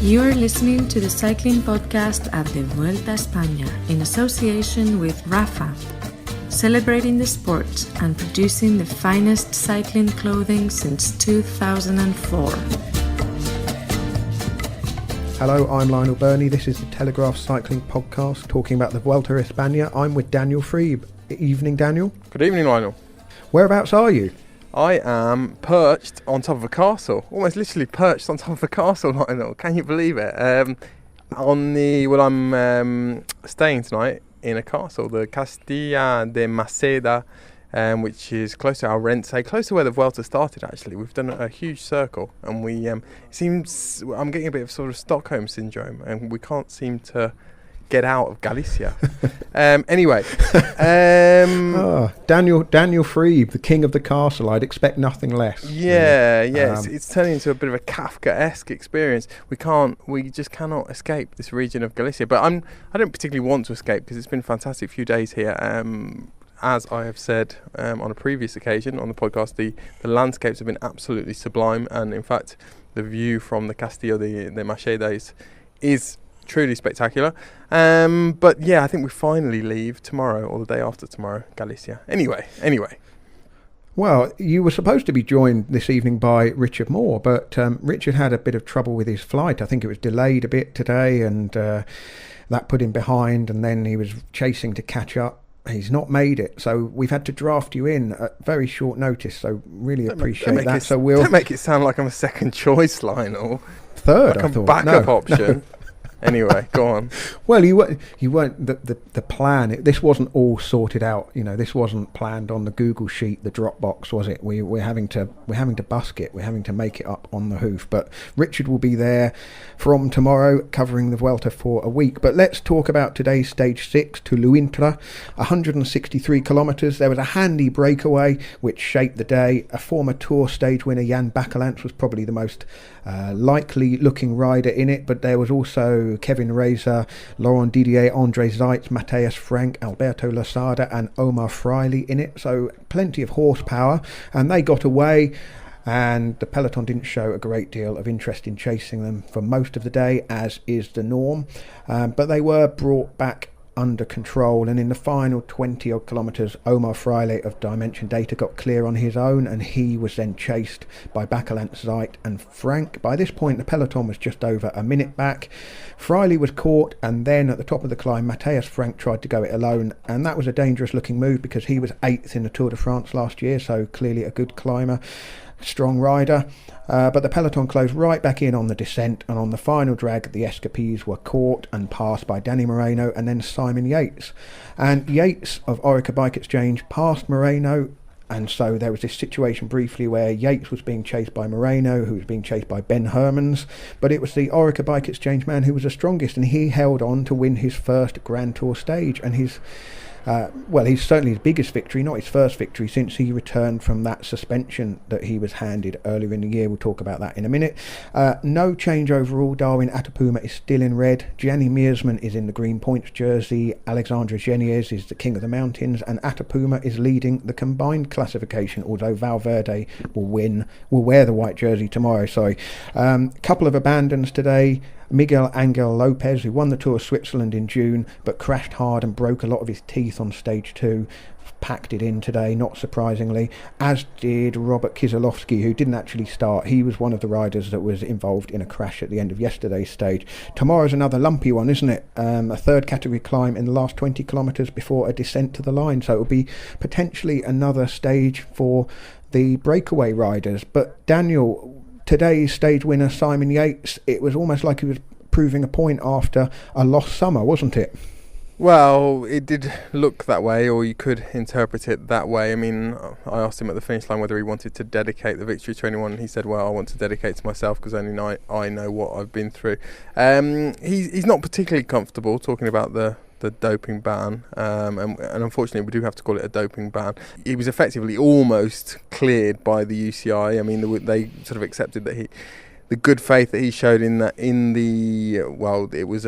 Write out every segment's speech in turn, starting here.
You are listening to the cycling podcast at the Vuelta, España in association with Rapha, celebrating the sport and producing the finest cycling clothing since 2004. Hello, I'm Lionel Birnie. This is the Telegraph Cycling Podcast talking about the Vuelta a España. I'm with Daniel Friebe. Evening, Daniel. Good evening, Lionel. Whereabouts are you? I am perched on top of a castle, almost literally perched on top of a castle, Lionel. Can you believe it? I'm staying tonight in a castle, the Castilla de Maceda, which is close to Ourense, close to where the Vuelta started. Actually, we've done a huge circle, and it seems I'm getting a bit of sort of Stockholm syndrome, and we can't seem to get out of Galicia. Anyway, Daniel Friebe, the king of the castle. I'd expect nothing less. Yeah. It's turning into a bit of a Kafka-esque experience. We just cannot escape this region of Galicia. But I don't particularly want to escape because it's been a fantastic few days here. As I have said on a previous occasion on the podcast, the landscapes have been absolutely sublime, and in fact, the view from the Castillo de Maceda is truly spectacular. But yeah, I think we finally leave tomorrow or the day after tomorrow, Galicia. Anyway. Well, you were supposed to be joined this evening by Richard Moore, but Richard had a bit of trouble with his flight. I think it was delayed a bit today, and that put him behind, and then he was chasing to catch up. He's not made it, so we've had to draft you in at very short notice, so really appreciate that. Don't make it sound like I'm a second choice, Lionel. Third, like I thought. Backup option. No. Anyway, go on. Well, you weren't the plan. This wasn't all sorted out. This wasn't planned on the Google sheet, the Dropbox, was it? We're having to busk it. We're having to make it up on the hoof. But Richard will be there from tomorrow, covering the Vuelta for a week. But let's talk about today's stage 6 to Luintra, 163 kilometres. There was a handy breakaway which shaped the day. A former Tour stage winner, Jan Bakelants, was probably the most likely looking rider in it, but there was also Kevin Reza, Laurent Didier, Andre Zeitz, Matthias Frank, Alberto Lasada and Omar Freile in it, so plenty of horsepower, and they got away, and the peloton didn't show a great deal of interest in chasing them for most of the day, as is the norm, but they were brought back under control, and in the final 20 odd kilometres, Omar Freile of Dimension Data got clear on his own, and he was then chased by Bakelants, Zeit and Frank. By this point the peloton was just over a minute back. Freile was caught, and then at the top of the climb Matthias Frank tried to go it alone, and that was a dangerous looking move because he was 8th in the Tour de France last year, so clearly a good climber, strong rider, but the peloton closed right back in on the descent, and on the final drag the escapees were caught and passed by Danny Moreno and then Simon Yates, and Yates of Orica Bike Exchange passed Moreno, and so there was this situation briefly where Yates was being chased by Moreno, who was being chased by Ben Hermans, but it was the Orica Bike Exchange man who was the strongest, and he held on to win his first Grand Tour stage, and he's certainly his biggest victory, not his first victory, since he returned from that suspension that he was handed earlier in the year. We'll talk about that in a minute. No change overall. Darwin Atapuma is still in red. Gianni Meersman is in the green points jersey. Alexandre Geniez is the king of the mountains, and Atapuma is leading the combined classification, although Valverde will wear the white jersey tomorrow. Couple of abandons today. Miguel Angel Lopez, who won the Tour of Switzerland in June but crashed hard and broke a lot of his teeth on stage 2, packed it in today, not surprisingly, as did Robert Kieselowski, who didn't actually start. He was one of the riders that was involved in a crash at the end of yesterday's stage. Tomorrow's another lumpy one, isn't it? A third category climb in the last 20 kilometres before a descent to the line, so it will be potentially another stage for the breakaway riders. But Daniel, today's stage winner Simon Yates, it was almost like he was proving a point after a lost summer, wasn't it? Well, it did look that way, or you could interpret it that way. I mean, I asked him at the finish line whether he wanted to dedicate the victory to anyone, and he said, well, I want to dedicate to myself because only I know what I've been through. He's not particularly comfortable talking about the doping ban, and unfortunately we do have to call it a doping ban. He was effectively almost cleared by the UCI. I mean, they sort of accepted that the good faith that he showed in the it was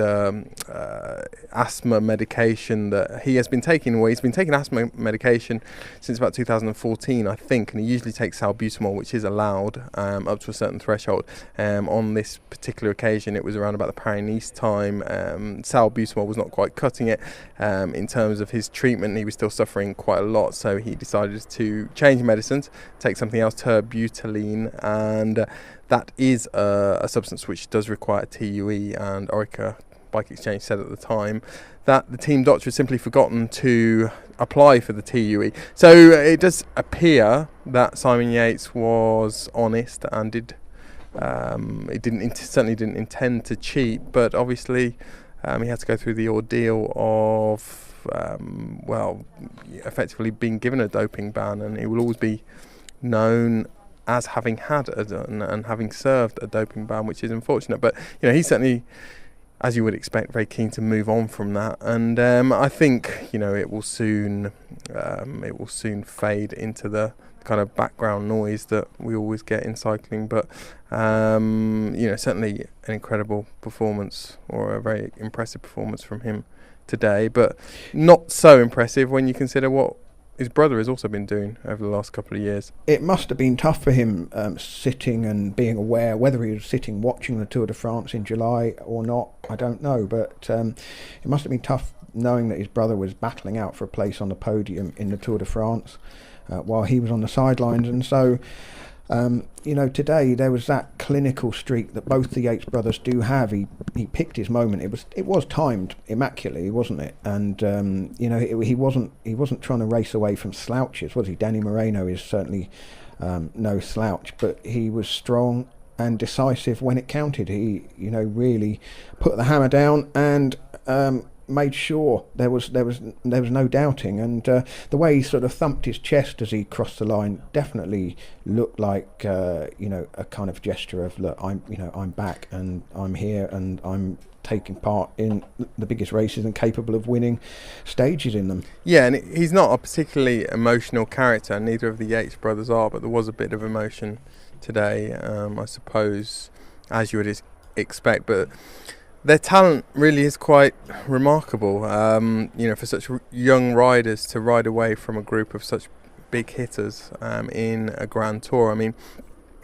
asthma medication that he has been taking. Well, he's been taking asthma medication since about 2014, I think, and he usually takes salbutamol, which is allowed up to a certain threshold. On this particular occasion, it was around about the Paris-Nice time. Salbutamol was not quite cutting it in terms of his treatment. He was still suffering quite a lot, so he decided to change medicines, take something else, terbutaline, and that is a substance which does require TUE, and Orica Bike Exchange said at the time that the team doctor had simply forgotten to apply for the TUE. So it does appear that Simon Yates was honest and certainly didn't intend to cheat, but obviously he had to go through the ordeal of effectively being given a doping ban, and he will always be known as having had and having served a doping ban, which is unfortunate. But he's certainly, as you would expect, very keen to move on from that, and I think it will soon fade into the kind of background noise that we always get in cycling. But certainly an incredible performance, or a very impressive performance from him today, but not so impressive when you consider what his brother has also been doing over the last couple of years. It must have been tough for him sitting and being aware, whether he was sitting watching the Tour de France in July or not, I don't know, but it must have been tough knowing that his brother was battling out for a place on the podium in the Tour de France while he was on the sidelines. And so today there was that clinical streak that both the Yates brothers do have. He picked his moment. It was timed immaculately, wasn't it? And he wasn't trying to race away from slouches, was he? Danny Moreno is certainly no slouch, but he was strong and decisive when it counted. He really put the hammer down and made sure there was no doubting, and the way he sort of thumped his chest as he crossed the line definitely looked like a kind of gesture of, look, I'm back and I'm here and I'm taking part in the biggest races and capable of winning stages in them. Yeah, and he's not a particularly emotional character, neither of the Yates brothers are, but there was a bit of emotion today, I suppose, as you would expect, but their talent really is quite remarkable, for such young riders to ride away from a group of such big hitters in a Grand Tour. I mean,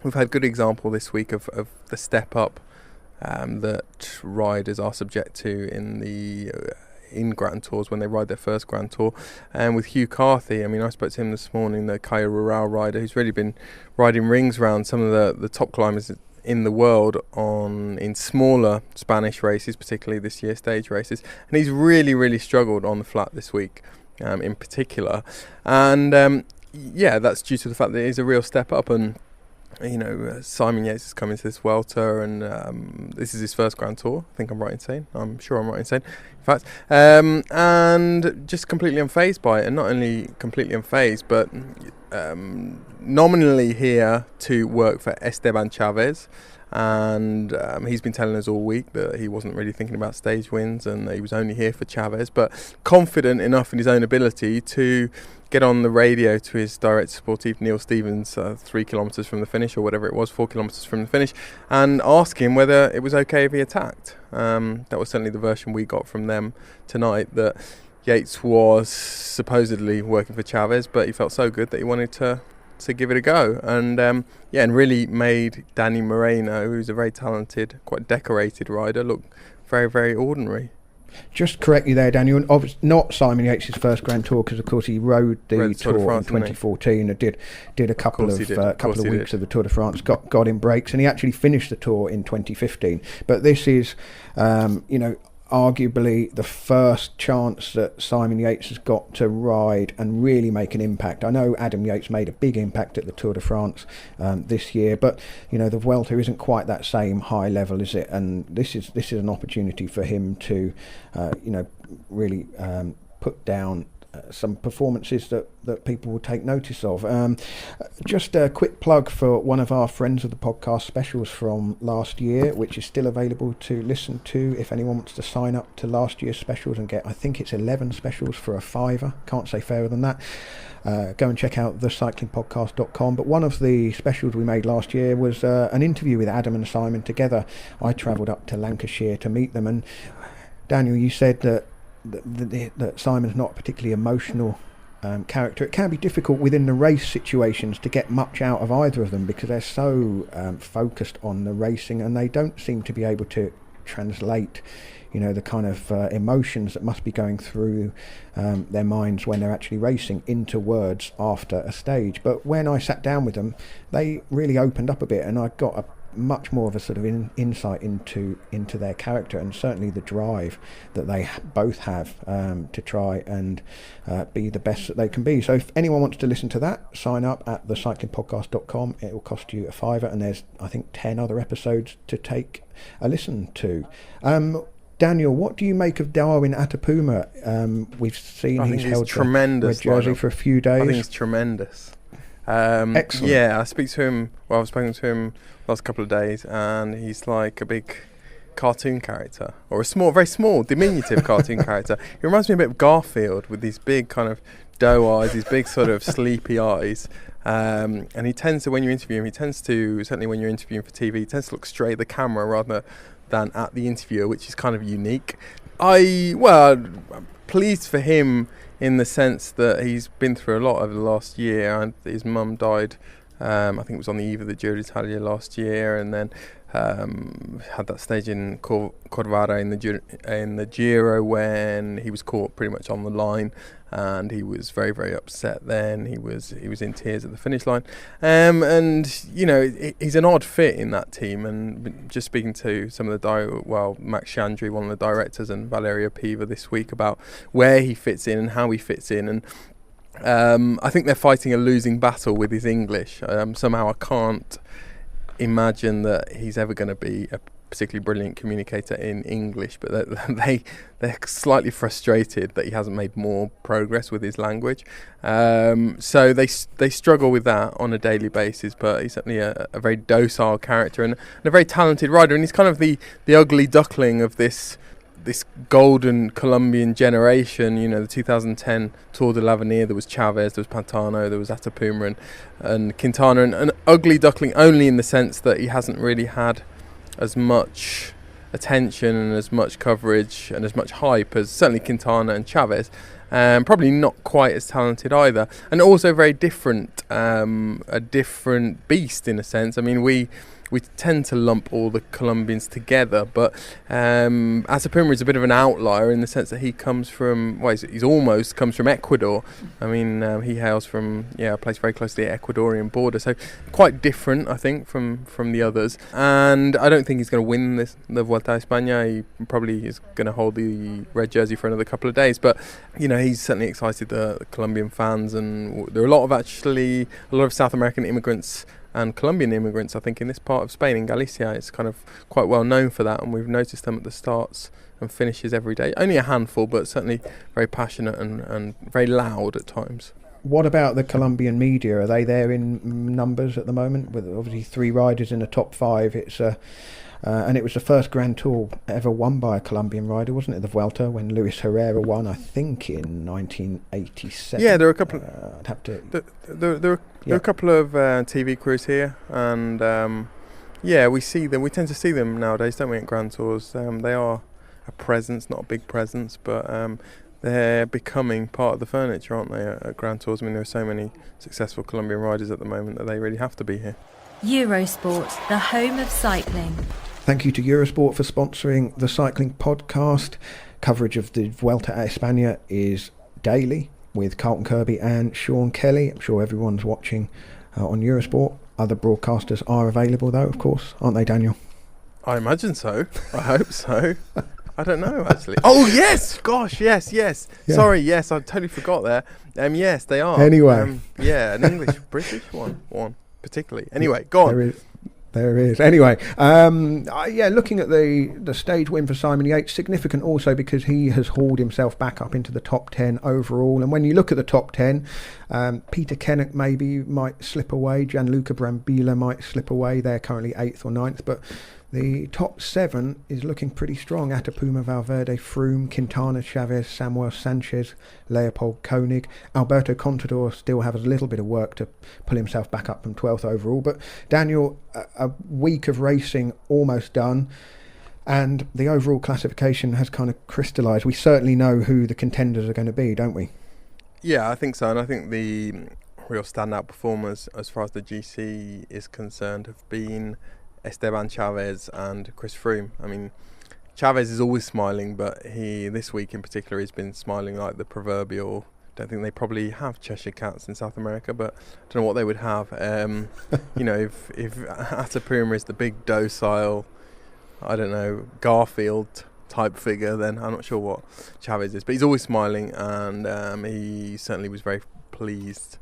we've had good example this week of the step up that riders are subject to in Grand Tours when they ride their first Grand Tour. And with Hugh Carthy, I mean, I spoke to him this morning, the Cayo Rural rider, who's really been riding rings around some of the top climbers in the world in smaller Spanish races, particularly this year, stage races, and he's really struggled on the flat this week in particular, and that's due to the fact that it is a real step up. And Simon Yates has come into this Vuelta, and this is his first Grand Tour. I think I'm right in saying. I'm sure I'm right in saying. In fact, and just completely unfazed by it, and not only completely unfazed, but nominally here to work for Esteban Chavez. And he's been telling us all week that he wasn't really thinking about stage wins and that he was only here for Chavez, but confident enough in his own ability to get on the radio to his director sportif Neil Stevens 3 kilometres from the finish, or whatever it was, 4 kilometres from the finish, and ask him whether it was okay if he attacked. That was certainly the version we got from them tonight, that Yates was supposedly working for Chavez, but he felt so good that he wanted to give it a go, and and really made Danny Moreno, who's a very talented, quite decorated rider, look very, very ordinary. Just correct you there, Daniel. Not Simon Yates' first Grand Tour, because of course he rode the Tour in 2014 and did a couple of weeks of the Tour de France, got in breaks, and he actually finished the Tour in 2015. But this is, arguably the first chance that Simon Yates has got to ride and really make an impact. I know Adam Yates made a big impact at the Tour de France this year, but the Vuelta isn't quite that same high level, is it? And this is an opportunity for him to really put down some performances that people will take notice of. Just a quick plug for one of our Friends of the Podcast specials from last year, which is still available to listen to if anyone wants to sign up to last year's specials and get, I think it's 11 specials for a £5. Can't say fairer than that. Go and check out thecyclingpodcast.com. But one of the specials we made last year was an interview with Adam and Simon together. I travelled up to Lancashire to meet them, and Daniel, you said that Simon's not a particularly emotional character. It can be difficult within the race situations to get much out of either of them because they're so focused on the racing, and they don't seem to be able to translate, the kind of emotions that must be going through their minds when they're actually racing into words after a stage. But when I sat down with them, they really opened up a bit, and I got a much more of a sort of insight into their character, and certainly the drive that they both have to try and be the best that they can be. So if anyone wants to listen to that, sign up at thecyclingpodcast.com. It will cost you a £5, and there's, I think, 10 other episodes to take a listen to. Daniel, what do you make of Darwin Atapuma? We've seen he's held tremendous red jersey for a few days. I think he's tremendous. Excellent. Yeah, I've spoken to him last couple of days, and he's like a big cartoon character, or very small, diminutive cartoon character. He reminds me a bit of Garfield, with these big kind of doe eyes, these big sort of sleepy eyes. And he tends to, when you interview him, certainly when you're interviewing for TV, he tends to look straight at the camera rather than at the interviewer, which is kind of unique. I'm pleased for him in the sense that he's been through a lot over the last year, and his mum died, I think it was on the eve of the Giro d'Italia last year, and then had that stage in Corvara in the Giro when he was caught pretty much on the line, and he was very, very upset then. He was in tears at the finish line, and he's an odd fit in that team. And just speaking to some of the Max Chandri, one of the directors, and Valerio Piva this week about where he fits in and how he fits in, and I think they're fighting a losing battle with his English. Somehow I can't imagine that he's ever going to be a particularly brilliant communicator in English, but they're slightly frustrated that he hasn't made more progress with his language. So they struggle with that on a daily basis, but he's certainly a very docile character and a very talented rider, and he's kind of the ugly duckling of this golden Colombian generation. The 2010 Tour de l'Avenir, there was Chavez, there was Pantano, there was Atapuma and Quintana, and an ugly duckling only in the sense that he hasn't really had as much attention and as much coverage and as much hype as certainly Quintana and Chavez. Probably not quite as talented either, and also very different, a different beast in a sense. I mean, we tend to lump all the Colombians together, but Atapuma is a bit of an outlier in the sense that he comes from, he's almost comes from Ecuador. I mean, he hails from a place very close to the Ecuadorian border, so quite different, I think, from the others. And I don't think he's going to win the Vuelta a España. He probably is going to hold the red jersey for another couple of days, but he's certainly excited the Colombian fans, and there are a lot of South American immigrants and Colombian immigrants, I think, in this part of Spain, in Galicia. It's kind of quite well known for that, and we've noticed them at the starts and finishes every day. Only a handful, but certainly very passionate and very loud at times. What about the Colombian media? Are they there in numbers at the moment? With obviously 3 riders in the top 5, it's and it was the first Grand Tour ever won by a Colombian rider, wasn't it? The Vuelta, when Luis Herrera won, I think, in 1987. Yeah, there are a couple. I'd have to. There are a couple of TV crews here, and we see them. We tend to see them nowadays, don't we, at Grand Tours? They are a presence, not a big presence, but they're becoming part of the furniture, aren't they, at Grand Tours? I mean, there are so many successful Colombian riders at the moment that they really have to be here. Eurosport, the home of cycling. Thank you to Eurosport for sponsoring the Cycling Podcast. Coverage of the Vuelta a España is daily with Carlton Kirby and Sean Kelly. I'm sure everyone's watching on Eurosport. Other broadcasters are available, though, of course, aren't they, Daniel? I imagine so. I hope so. I don't know, actually. Oh, yes! Gosh, yes. Yeah. Sorry, yes, I totally forgot there. Yes, they are. Anyway. An English-British one particularly. Anyway, go on. There is. Anyway, looking at the stage win for Simon Yates, significant also because he has hauled himself back up into the top 10 overall. And when you look at the top 10, Peter Kennock maybe might slip away, Gianluca Brambilla might slip away. They're currently 8th or 9th, but the top 7 is looking pretty strong. Atapuma, Valverde, Froome, Quintana, Chavez, Samuel Sanchez, Leopold Koenig. Alberto Contador still has a little bit of work to pull himself back up from 12th overall. But Daniel, a week of racing almost done, and the overall classification has kind of crystallised. We certainly know who the contenders are going to be, don't we? Yeah, I think so. And I think the real standout performers as far as the GC is concerned have been Esteban Chavez and Chris Froome. I mean, Chavez is always smiling, but this week in particular he's been smiling like the proverbial, don't think they probably have Cheshire Cats in South America, but I don't know what they would have. You know, if Atapuma is the big docile, I don't know, Garfield type figure, then I'm not sure what Chavez is, but he's always smiling, and he certainly was very pleased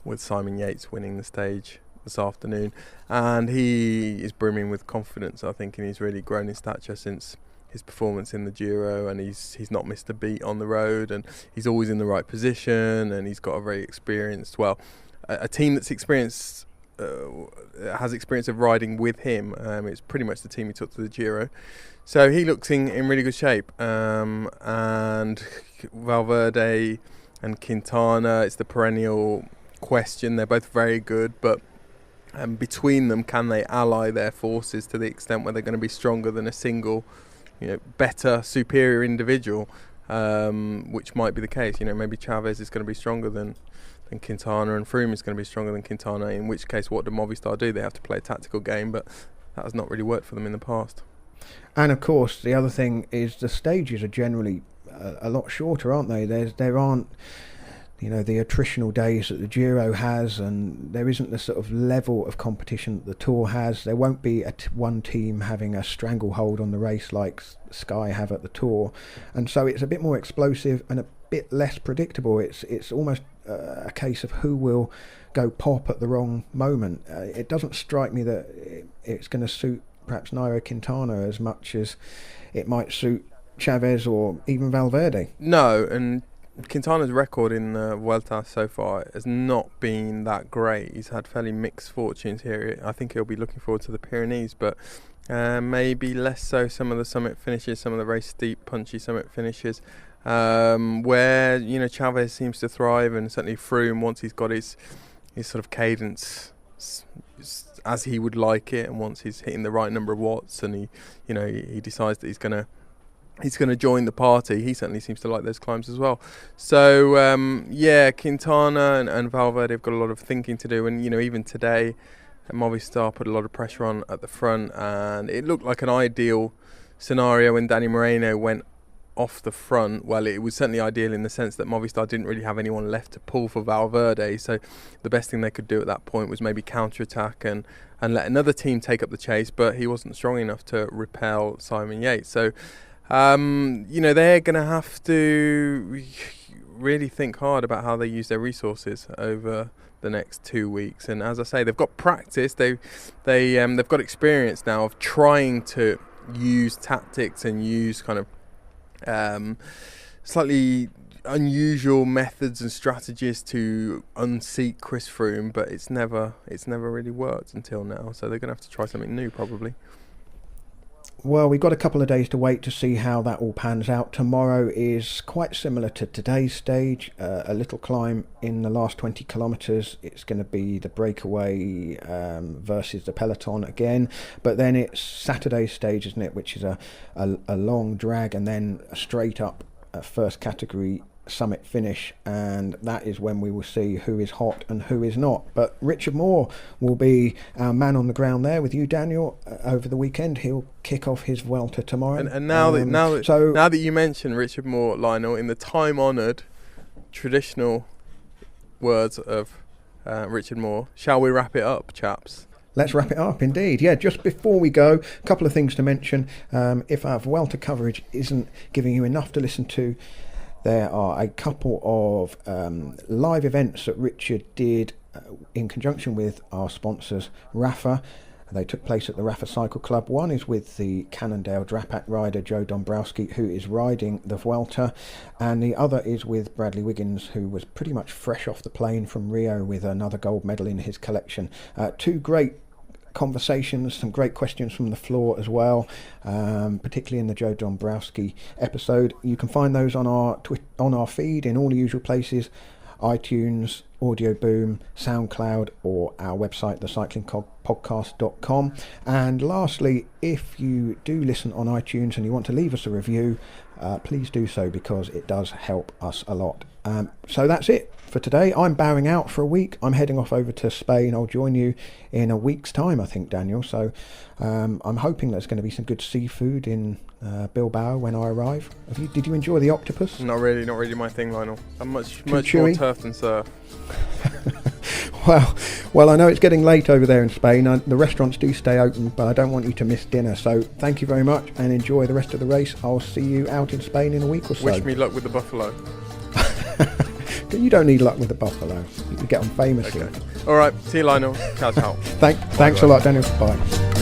with Simon Yates winning the stage this afternoon, and he is brimming with confidence, I think, and he's really grown in stature since his performance in the Giro, and he's not missed a beat on the road, and he's always in the right position, and he's got a very experienced, a team that's experienced, has experience of riding with him. It's pretty much the team he took to the Giro, so he looks in really good shape, and Valverde and Quintana, it's the perennial question. They're both very good, but between them, can they ally their forces to the extent where they're going to be stronger than a single, better, superior individual, which might be the case. Maybe Chavez is going to be stronger than Quintana, and Froome is going to be stronger than Quintana, in which case what do Movistar do? They have to play a tactical game, but that has not really worked for them in the past. And of course, the other thing is the stages are generally a lot shorter, aren't they? There aren't the attritional days that the Giro has, and there isn't the sort of level of competition that the Tour has. There won't be one team having a stranglehold on the race like Sky have at the Tour, and so it's a bit more explosive and a bit less predictable. It's almost a case of who will go pop at the wrong moment. It doesn't strike me that it's going to suit perhaps Nairo Quintana as much as it might suit Chavez or even Valverde. No, and Quintana's record in the Vuelta so far has not been that great. He's had fairly mixed fortunes here. I think he'll be looking forward to the Pyrenees, but maybe less so some of the summit finishes, some of the very steep, punchy summit finishes, where Chavez seems to thrive, and certainly Froome, once he's got his sort of cadence as he would like it, and once he's hitting the right number of watts, and he decides that he's going to join the party, he certainly seems to like those climbs as well. So Quintana and Valverde have got a lot of thinking to do, and even today Movistar put a lot of pressure on at the front, and it looked like an ideal scenario when Danny Moreno went off the front. Well, it was certainly ideal in the sense that Movistar didn't really have anyone left to pull for Valverde, so the best thing they could do at that point was maybe counter-attack and let another team take up the chase, but he wasn't strong enough to repel Simon Yates. So they're going to have to really think hard about how they use their resources over the next 2 weeks. And as I say, they've got practice. They've got experience now of trying to use tactics and use kind of slightly unusual methods and strategies to unseat Chris Froome, but it's never really worked until now. So they're going to have to try something new, probably. Well, we've got a couple of days to wait to see how that all pans out. Tomorrow is quite similar to today's stage, a little climb in the last 20 kilometres. It's going to be the breakaway versus the peloton again, but then it's Saturday's stage, isn't it, which is a long drag and then a straight up first category summit finish, and that is when we will see who is hot and who is not. But Richard Moore will be our man on the ground there with you, Daniel, over the weekend. He'll kick off his Vuelta tomorrow. And now that you mention Richard Moore, Lionel, in the time-honoured traditional words of Richard Moore, shall we wrap it up, chaps? Let's wrap it up, indeed. Yeah, just before we go, a couple of things to mention. If our Vuelta coverage isn't giving you enough to listen to, there are a couple of live events that Richard did in conjunction with our sponsors, Rapha. They took place at the Rapha Cycle Club. One is with the Cannondale Drapac rider Joe Dombrowski, who is riding the Vuelta, and the other is with Bradley Wiggins, who was pretty much fresh off the plane from Rio with another gold medal in his collection. Two great conversations, some great questions from the floor as well, particularly in the Joe Dombrowski episode. You can find those on our feed in all the usual places: iTunes, Audio Boom, SoundCloud, or our website, thecyclingpodcast.com. And lastly, if you do listen on iTunes and you want to leave us a review, please do so, because it does help us a lot. So that's it for today. I'm bowing out for a week. I'm heading off over to Spain. I'll join you in a week's time, I think, Daniel. So I'm hoping there's going to be some good seafood in Bilbao when I arrive. Did you enjoy the octopus? Not really my thing, Lionel. I'm much more turf than surf. Well, I know it's getting late over there in Spain. The restaurants do stay open, but I don't want you to miss dinner. So thank you very much and enjoy the rest of the race. I'll see you out in Spain in a week or so. Wish me luck with the buffalo. You don't need luck with the buffalo. You can get on famously. Okay. All right. See you, Lionel. Ciao, ciao. Thanks a lot, Daniel. Bye.